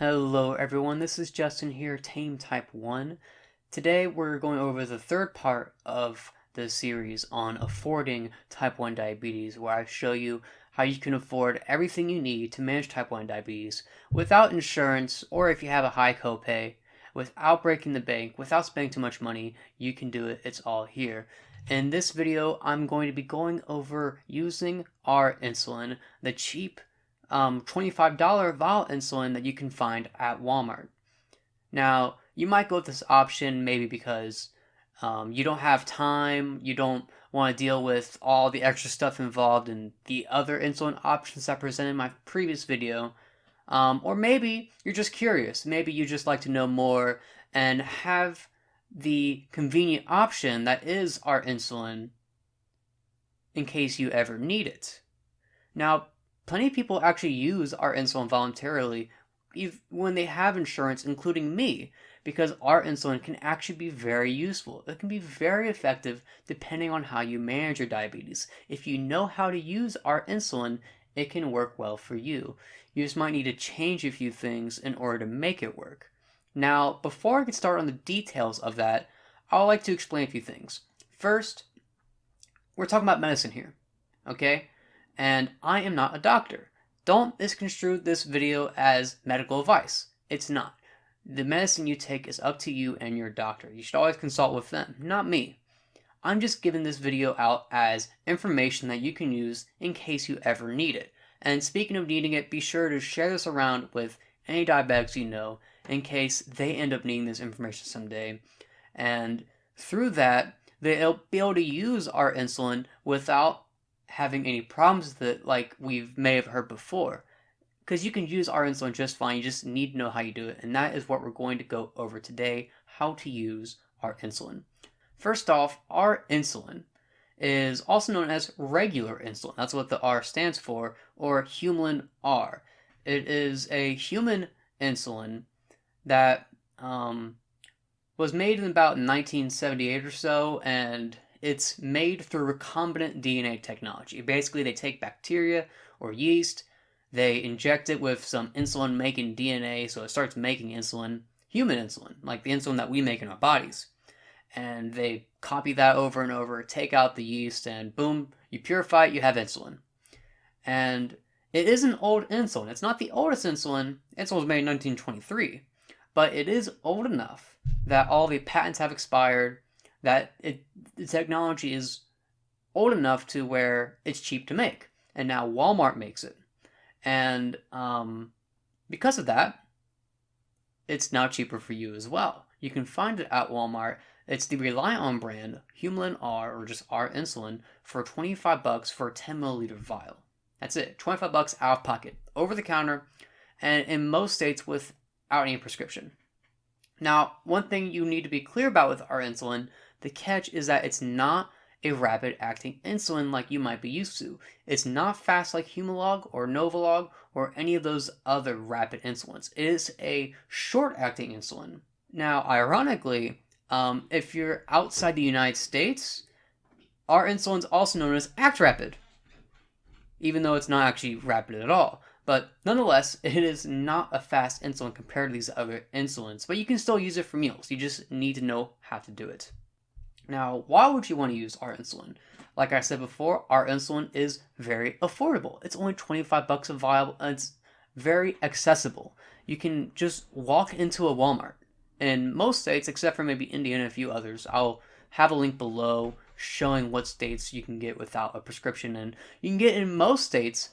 Hello everyone, this is Justin here, Tame Type 1. Today we're going over the third part of the series on affording type 1 diabetes, where I show you how you can afford everything you need to manage type 1 diabetes without insurance, or if you have a high copay, without breaking the bank, without spending too much money. You can do it, it's all here. In this video, I'm going to be going over using R-Insulin, the cheap $25 vial insulin that you can find at Walmart. Now, you might go with this option maybe because you don't have time, you don't want to deal with all the extra stuff involved in the other insulin options I presented in my previous video, or maybe you're just curious. Maybe you just like to know more and have the convenient option that is R-Insulin in case you ever need it. Now, plenty of people actually use R-Insulin voluntarily when they have insurance, including me, because R-Insulin can actually be very useful. It can be very effective depending on how you manage your diabetes. If you know how to use R-Insulin, it can work well for you. You just might need to change a few things in order to make it work. Now, before I get started on the details of that, I would like to explain a few things. First, we're talking about medicine here, okay? And I am not a doctor. Don't misconstrue this video as medical advice. It's not. The medicine you take is up to you and your doctor. You should always consult with them, not me. I'm just giving this video out as information that you can use in case you ever need it. And speaking of needing it, be sure to share this around with any diabetics you know in case they end up needing this information someday. And through that, they'll be able to use R-Insulin without having any problems with it like we may have heard before. Because you can use R-Insulin just fine, you just need to know how you do it, and that is what we're going to go over today, how to use R-Insulin. First off, R-Insulin is also known as regular insulin. That's what the R stands for, or Humulin R. It is a human insulin that was made in about 1978 or so, and it's made through recombinant DNA technology. Basically, they take bacteria or yeast, they inject it with some insulin-making DNA, so it starts making insulin, human insulin, like the insulin that we make in our bodies. And they copy that over and over, take out the yeast, and boom, you purify it, you have insulin. And it is an old insulin. It's not the oldest insulin. Insulin was made in 1923. But it is old enough that all the patents have expired, that the technology is old enough to where it's cheap to make. And now Walmart makes it. And because of that, it's now cheaper for you as well. You can find it at Walmart. It's the Rely On brand, Humulin R, or just R-Insulin, for $25 for a 10 milliliter vial. That's it, $25 out of pocket, over the counter, and in most states without any prescription. Now, one thing you need to be clear about with R-Insulin, the catch is that it's not a rapid-acting insulin like you might be used to. It's not fast like Humalog or Novolog or any of those other rapid insulins. It is a short-acting insulin. Now, ironically, if you're outside the United States, R-Insulin is also known as Act Rapid, even though it's not actually rapid at all. But nonetheless, it is not a fast insulin compared to these other insulins, but you can still use it for meals. You just need to know how to do it. Now, why would you want to use R-Insulin? Like I said before, R-Insulin is very affordable. It's only $25 a vial, and it's very accessible. You can just walk into a Walmart. In most states, except for maybe India and a few others, I'll have a link below showing what states you can get without a prescription, and you can get in most states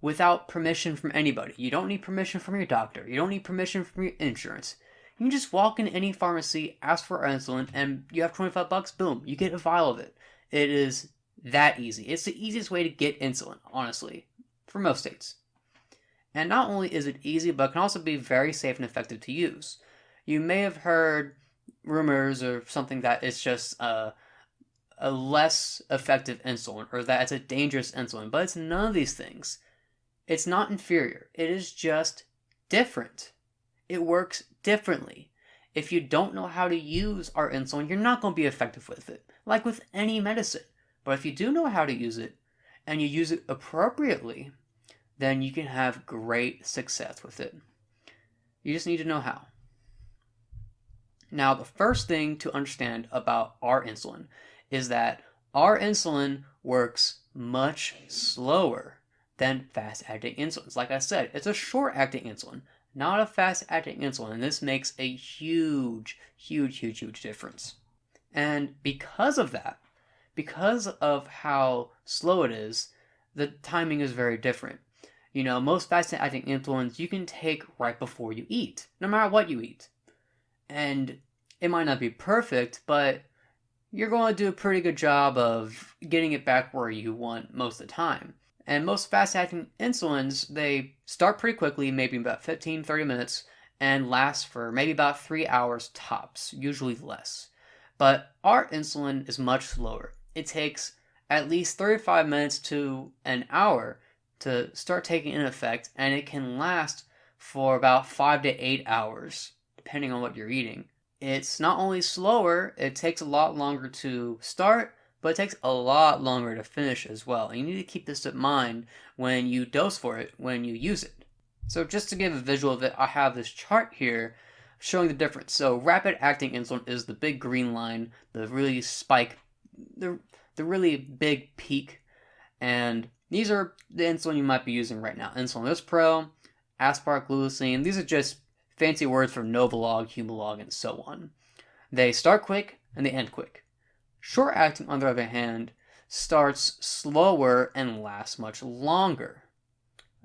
without permission from anybody. You don't need permission from your doctor. You don't need permission from your insurance. You can just walk in any pharmacy, ask for insulin, and you have $25, boom, you get a vial of it. It is that easy. It's the easiest way to get insulin, honestly, for most states. And not only is it easy, but it can also be very safe and effective to use. You may have heard rumors or something that it's just a less effective insulin, or that it's a dangerous insulin, but it's none of these things. It's not inferior. It is just different. It works differently. If you don't know how to use R-Insulin, you're not going to be effective with it, like with any medicine. But if you do know how to use it, and you use it appropriately, then you can have great success with it. You just need to know how. Now, the first thing to understand about R-Insulin is that R-Insulin works much slower than fast-acting insulins. Like I said, it's a short-acting insulin, not a fast-acting insulin, and this makes a huge difference. And because of that, because of how slow it is, the timing is very different. You know, most fast-acting insulins you can take right before you eat, no matter what you eat. And it might not be perfect, but you're going to do a pretty good job of getting it back where you want most of the time. And most fast-acting insulins, they start pretty quickly, maybe about 15-30 minutes, and last for maybe about 3 hours tops, usually less. But our insulin is much slower. It takes at least 35 minutes to an hour to start taking in effect, and it can last for about 5 to 8 hours, depending on what you're eating. It's not only slower, it takes a lot longer to start, but it takes a lot longer to finish as well. And you need to keep this in mind when you dose for it, when you use it. So just to give a visual of it, I have this chart here showing the difference. So rapid acting insulin is the big green line, the really the really big peak, and these are the insulin you might be using right now. Insulin Lispro, asparglucine, these are just fancy words for Novolog, Humalog, and so on. They start quick and they end quick. Short acting, on the other hand, starts slower and lasts much longer.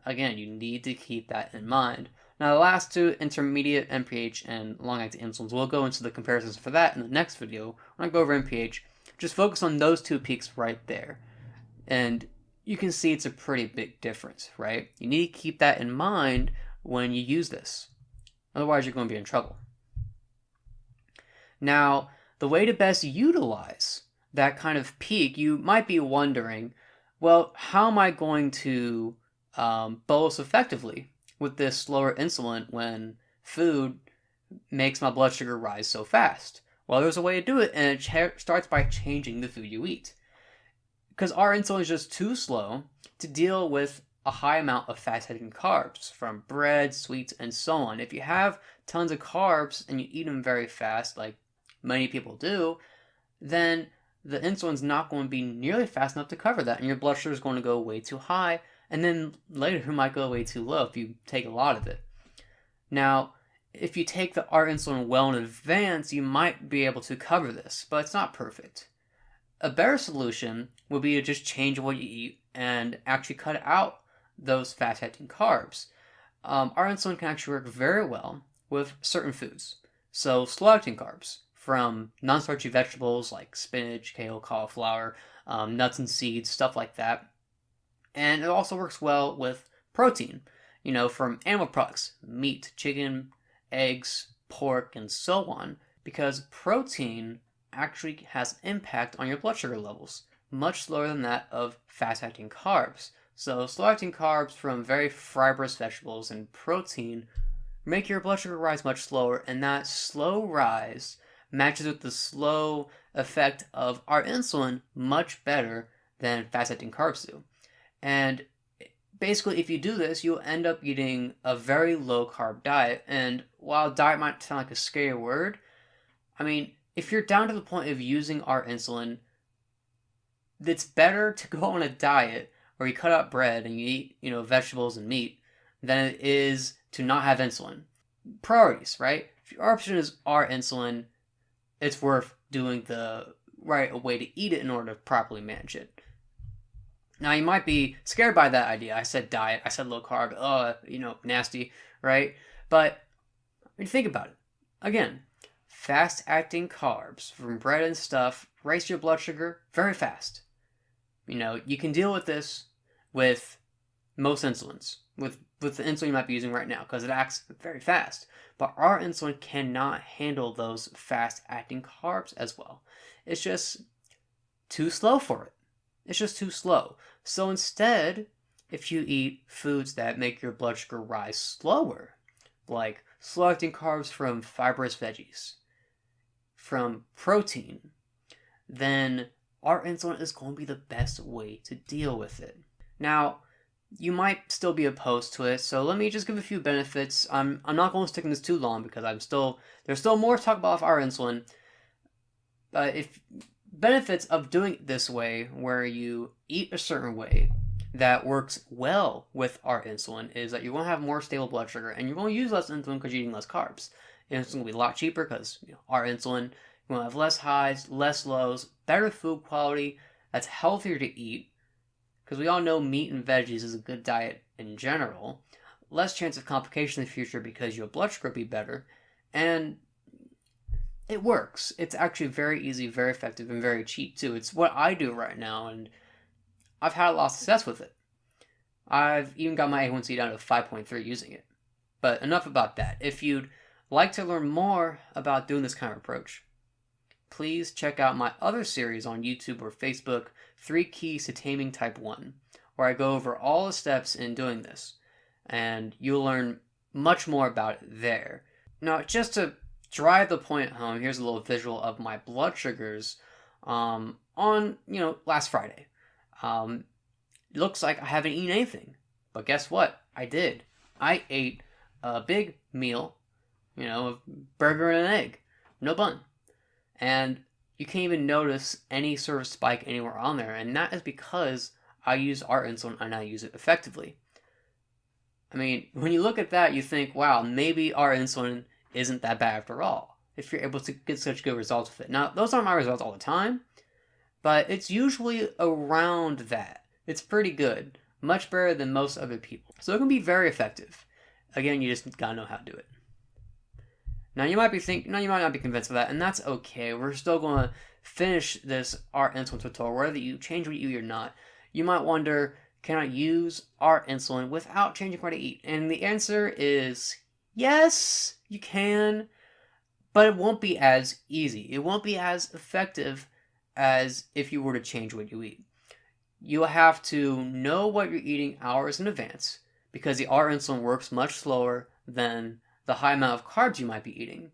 Again, you need to keep that in mind. Now, the last two, intermediate NPH and long-acting insulins, we'll go into the comparisons for that in the next video. When I go over NPH, just focus on those two peaks right there. And you can see it's a pretty big difference, right? You need to keep that in mind when you use this. Otherwise, you're going to be in trouble. Now, the way to best utilize that kind of peak, you might be wondering, well, how am I going to bolus effectively with this slower insulin when food makes my blood sugar rise so fast? Well, there's a way to do it, and it starts by changing the food you eat. Because our insulin is just too slow to deal with a high amount of fast-acting carbs from bread, sweets, and so on. If you have tons of carbs and you eat them very fast, like many people do, then the insulin's not going to be nearly fast enough to cover that, and your blood sugar is going to go way too high, and then later it might go way too low if you take a lot of it. Now, if you take the R-Insulin well in advance, you might be able to cover this, but it's not perfect. A better solution would be to just change what you eat and actually cut out those fast-acting carbs. R-Insulin can actually work very well with certain foods. So slow-acting carbs from non-starchy vegetables like spinach, kale, cauliflower, nuts and seeds, stuff like that. And it also works well with protein, from animal products, meat, chicken, eggs, pork, and so on, because protein actually has impact on your blood sugar levels, much slower than that of fast-acting carbs. So slow-acting carbs from very fibrous vegetables and protein make your blood sugar rise much slower, and that slow rise matches with the slow effect of our insulin much better than fast-acting carbs do. And basically, if you do this, you'll end up eating a very low-carb diet. And while diet might sound like a scary word, I mean, if you're down to the point of using our insulin, it's better to go on a diet where you cut out bread and you eat, vegetables and meat than it is to not have insulin. Priorities, right? If your option is our insulin, it's worth doing the right way to eat it in order to properly manage it. Now, you might be scared by that idea. I said diet, I said low carb, nasty, right? But when you think about it, again, fast-acting carbs from bread and stuff raise your blood sugar very fast. You can deal with this with most insulins, with the insulin you might be using right now, because it acts very fast. But our insulin cannot handle those fast-acting carbs as well. It's just too slow for it. It's just too slow. So instead, if you eat foods that make your blood sugar rise slower, like slow-acting carbs from fibrous veggies, from protein, then our insulin is going to be the best way to deal with it. Now, you might still be opposed to it. So let me just give a few benefits. I'm not going to stick in this too long because there's still more to talk about with R-Insulin. But if benefits of doing it this way, where you eat a certain way that works well with R-Insulin, is that you're going to have more stable blood sugar and you're going to use less insulin because you're eating less carbs. And it's going to be a lot cheaper because R-Insulin, you're going to have less highs, less lows, better food quality that's healthier to eat, because we all know meat and veggies is a good diet in general, less chance of complication in the future because your blood sugar will be better, and it works. It's actually very easy, very effective, and very cheap too. It's what I do right now, and I've had a lot of success with it. I've even got my A1C down to 5.3 using it. But enough about that. If you'd like to learn more about doing this kind of approach, please check out my other series on YouTube or Facebook, 3 Keys to Taming Type 1, where I go over all the steps in doing this, and you'll learn much more about it there. Now, just to drive the point home, here's a little visual of my blood sugars on, last Friday. It looks like I haven't eaten anything, but guess what? I did. I ate a big meal, a burger and an egg, no bun. And you can't even notice any sort of spike anywhere on there. And that is because I use R-Insulin and I use it effectively. I mean, when you look at that, you think, wow, maybe R-Insulin isn't that bad after all, if you're able to get such good results with it. Now, those aren't my results all the time, but it's usually around that. It's pretty good. Much better than most other people. So it can be very effective. Again, you just gotta know how to do it. Now, you might be thinking, no, you might not be convinced of that, and that's okay. We're still going to finish this R-Insulin tutorial, whether you change what you eat or not. You might wonder, can I use R-Insulin without changing what I eat? And the answer is yes, you can, but it won't be as easy. It won't be as effective as if you were to change what you eat. You'll have to know what you're eating hours in advance, because the R-Insulin works much slower than the high amount of carbs you might be eating.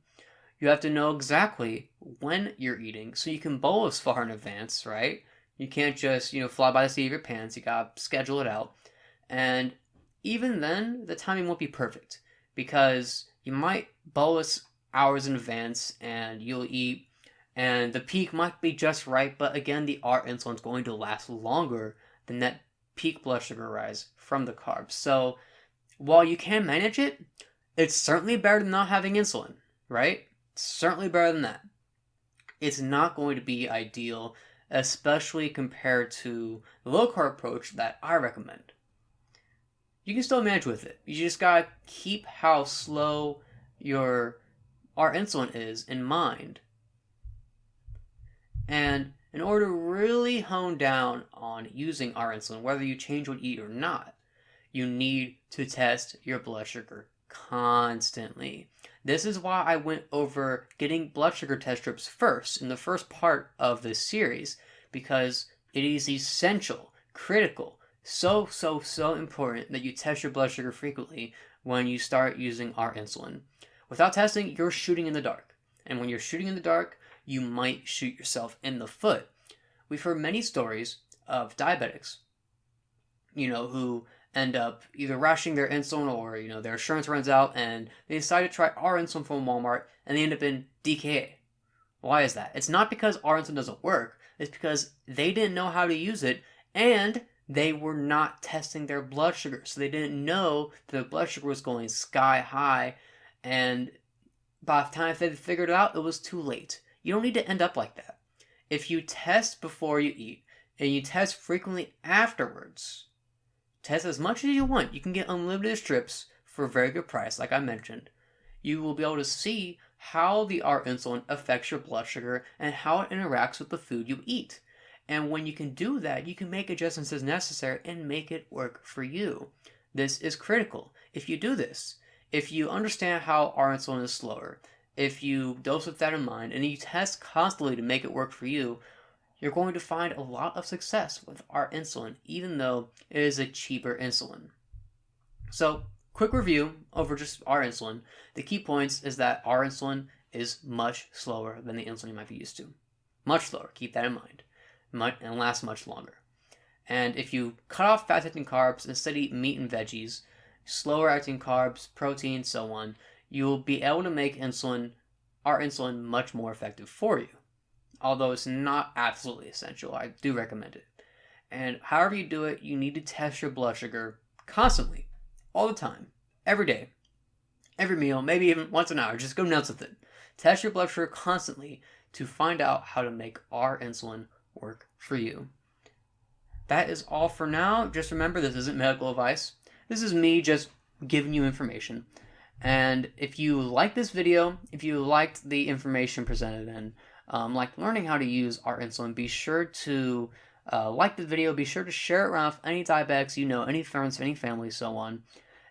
You have to know exactly when you're eating, so you can bolus far in advance, right? You can't just, fly by the seat of your pants. You gotta schedule it out. And even then, the timing won't be perfect, because you might bolus hours in advance and you'll eat, and the peak might be just right, but again, the R-Insulin is going to last longer than that peak blood sugar rise from the carbs. So while you can manage it, it's certainly better than not having insulin, right? It's certainly better than that. It's not going to be ideal, especially compared to the low-carb approach that I recommend. You can still manage with it. You just gotta keep how slow your R-Insulin is in mind. And in order to really hone down on using R-Insulin, whether you change what you eat or not, you need to test your blood sugar constantly. This is why I went over getting blood sugar test strips first in the first part of this series, because it is essential, critical, so important that you test your blood sugar frequently when you start using R-Insulin. Without testing, you're shooting in the dark. And when you're shooting in the dark, you might shoot yourself in the foot. We've heard many stories of diabetics, who end up either rationing their insulin or, their insurance runs out and they decide to try R-Insulin from Walmart and they end up in DKA. Why is that? It's not because R-Insulin doesn't work. It's because they didn't know how to use it and they were not testing their blood sugar. So they didn't know that their blood sugar was going sky high, and by the time they figured it out, it was too late. You don't need to end up like that. If you test before you eat and you test frequently afterwards, test as much as you want. You can get unlimited strips for a very good price, like I mentioned. You will be able to see how the R-Insulin affects your blood sugar and how it interacts with the food you eat. And when you can do that, you can make adjustments as necessary and make it work for you. This is critical. If you do this, if you understand how R-Insulin is slower, if you dose with that in mind, and you test constantly to make it work for you, you're going to find a lot of success with R-Insulin, even though it is a cheaper insulin. So, quick review over just R-Insulin. The key points is that R-Insulin is much slower than the insulin you might be used to. Much slower, keep that in mind. And lasts much longer. And if you cut off fast-acting carbs, instead eat meat and veggies, slower-acting carbs, protein, so on, you'll be able to make R-Insulin much more effective for you. Although it's not absolutely essential, I do recommend it. And however you do it, you need to test your blood sugar constantly, all the time, every day, every meal, maybe even once an hour. Just go nuts with it. Test your blood sugar constantly to find out how to make R-Insulin work for you. That is all for now. Just remember, this isn't medical advice. This is me just giving you information. And if you like this video, if you liked the information presented in, like learning how to use R-Insulin, be sure to like the video, be sure to share it around with any diabetics you know, any friends, any family, so on.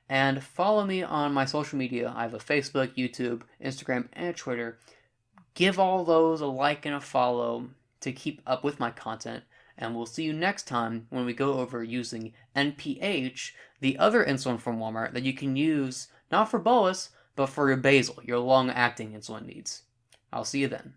And follow me on my social media. I have a Facebook, YouTube, Instagram, and Twitter. Give all those a like and a follow to keep up with my content. And we'll see you next time when we go over using NPH, the other insulin from Walmart that you can use not for bolus, but for your basal, your long-acting insulin needs. I'll see you then.